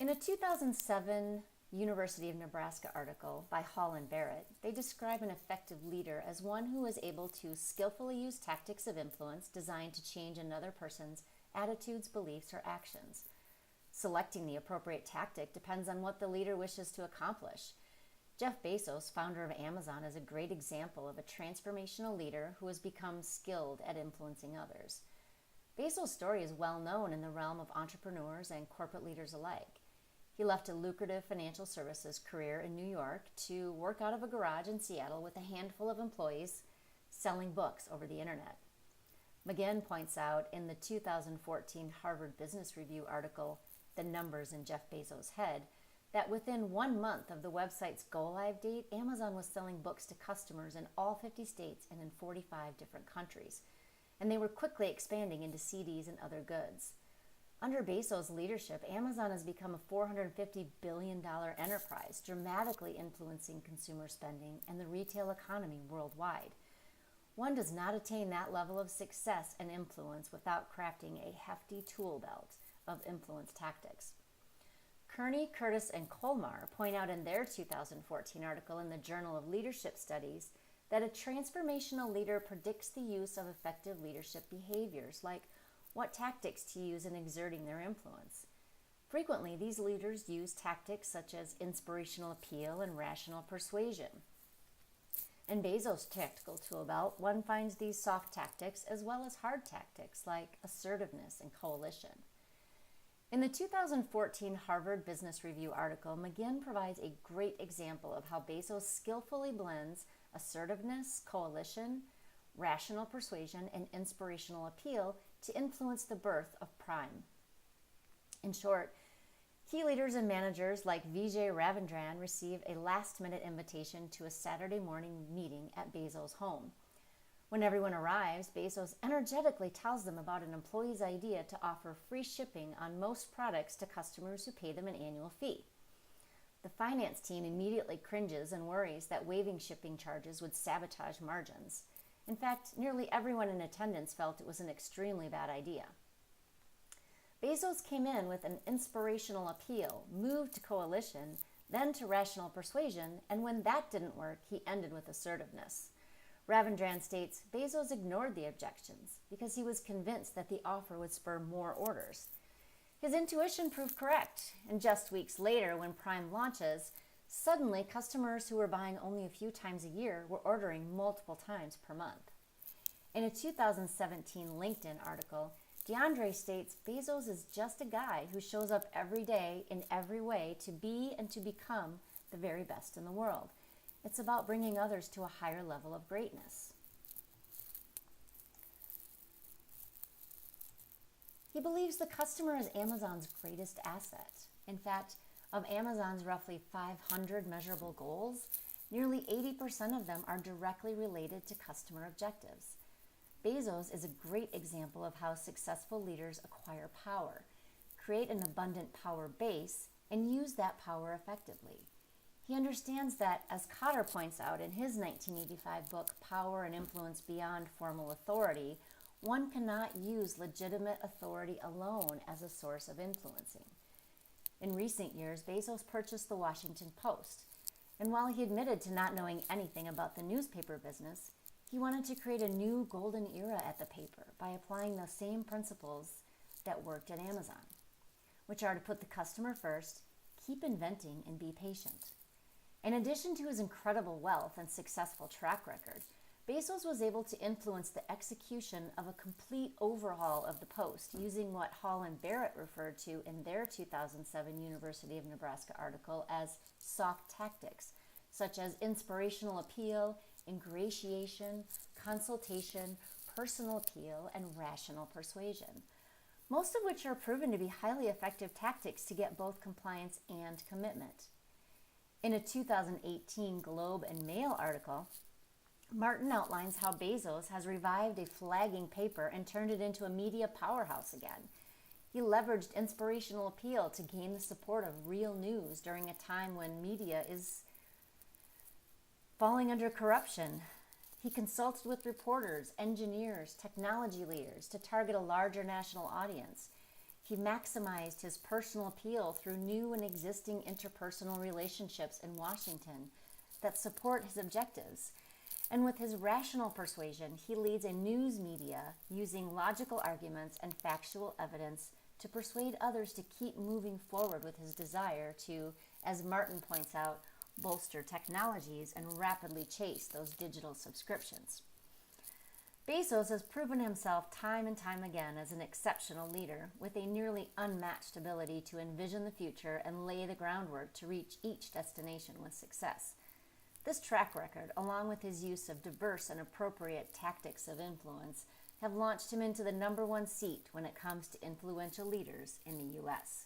In a 2007 University of Nebraska article by Hall and Barrett, they describe an effective leader as one who is able to skillfully use tactics of influence designed to change another person's attitudes, beliefs, or actions. Selecting the appropriate tactic depends on what the leader wishes to accomplish. Jeff Bezos, founder of Amazon, is a great example of a transformational leader who has become skilled at influencing others. Bezos' story is well known in the realm of entrepreneurs and corporate leaders alike. He left a lucrative financial services career in New York to work out of a garage in Seattle with a handful of employees selling books over the internet. McGinn points out in the 2014 Harvard Business Review article, The Numbers in Jeff Bezos' Head, that within 1 month of the website's go-live date, Amazon was selling books to customers in all 50 states and in 45 different countries, and they were quickly expanding into CDs and other goods. Under Bezos' leadership, Amazon has become a $450 billion enterprise, dramatically influencing consumer spending and the retail economy worldwide. One does not attain that level of success and influence without crafting a hefty tool belt of influence tactics. Kearney, Curtis, and Colmar point out in their 2014 article in the Journal of Leadership Studies that a transformational leader predicts the use of effective leadership behaviors, like what tactics to use in exerting their influence. Frequently, these leaders use tactics such as inspirational appeal and rational persuasion. In Bezos' tactical tool belt, one finds these soft tactics as well as hard tactics like assertiveness and coalition. In the 2014 Harvard Business Review article, McGinn provides a great example of how Bezos skillfully blends assertiveness, coalition, rational persuasion, and inspirational appeal to influence the birth of Prime. In short, key leaders and managers like Vijay Ravindran receive a last-minute invitation to a Saturday morning meeting at Bezos' home. When everyone arrives, Bezos energetically tells them about an employee's idea to offer free shipping on most products to customers who pay them an annual fee. The finance team immediately cringes and worries that waiving shipping charges would sabotage margins. In fact, nearly everyone in attendance felt it was an extremely bad idea. Bezos came in with an inspirational appeal, moved to coalition, then to rational persuasion, and when that didn't work, he ended with assertiveness. Ravindran states, Bezos ignored the objections because he was convinced that the offer would spur more orders. His intuition proved correct, and just weeks later, when Prime launches, suddenly customers who were buying only a few times a year were ordering multiple times per month. In a 2017 LinkedIn article, DeAndre states Bezos is just a guy who shows up every day in every way to be and to become the very best in the world. It's about bringing others to a higher level of greatness. He believes the customer is Amazon's greatest asset. In fact, of Amazon's roughly 500 measurable goals, nearly 80% of them are directly related to customer objectives. Bezos is a great example of how successful leaders acquire power, create an abundant power base, and use that power effectively. He understands that, as Cotter points out in his 1985 book, Power and Influence Beyond Formal Authority, one cannot use legitimate authority alone as a source of influencing. In recent years, Bezos purchased the Washington Post, and while he admitted to not knowing anything about the newspaper business, he wanted to create a new golden era at the paper by applying the same principles that worked at Amazon, which are to put the customer first, keep inventing, and be patient. In addition to his incredible wealth and successful track record, Bezos was able to influence the execution of a complete overhaul of the Post using what Hall and Barrett referred to in their 2007 University of Nebraska article as soft tactics, such as inspirational appeal, ingratiation, consultation, personal appeal, and rational persuasion, most of which are proven to be highly effective tactics to get both compliance and commitment. In a 2018 Globe and Mail article, Martin outlines how Bezos has revived a flagging paper and turned it into a media powerhouse again. He leveraged inspirational appeal to gain the support of real news during a time when media is falling under corruption. He consulted with reporters, engineers, technology leaders to target a larger national audience. He maximized his personal appeal through new and existing interpersonal relationships in Washington that support his objectives. And with his rational persuasion, he leads a news media using logical arguments and factual evidence to persuade others to keep moving forward with his desire to, as Martin points out, bolster technologies and rapidly chase those digital subscriptions. Bezos has proven himself time and time again as an exceptional leader with a nearly unmatched ability to envision the future and lay the groundwork to reach each destination with success. This track record, along with his use of diverse and appropriate tactics of influence, have launched him into the #1 seat when it comes to influential leaders in the U.S.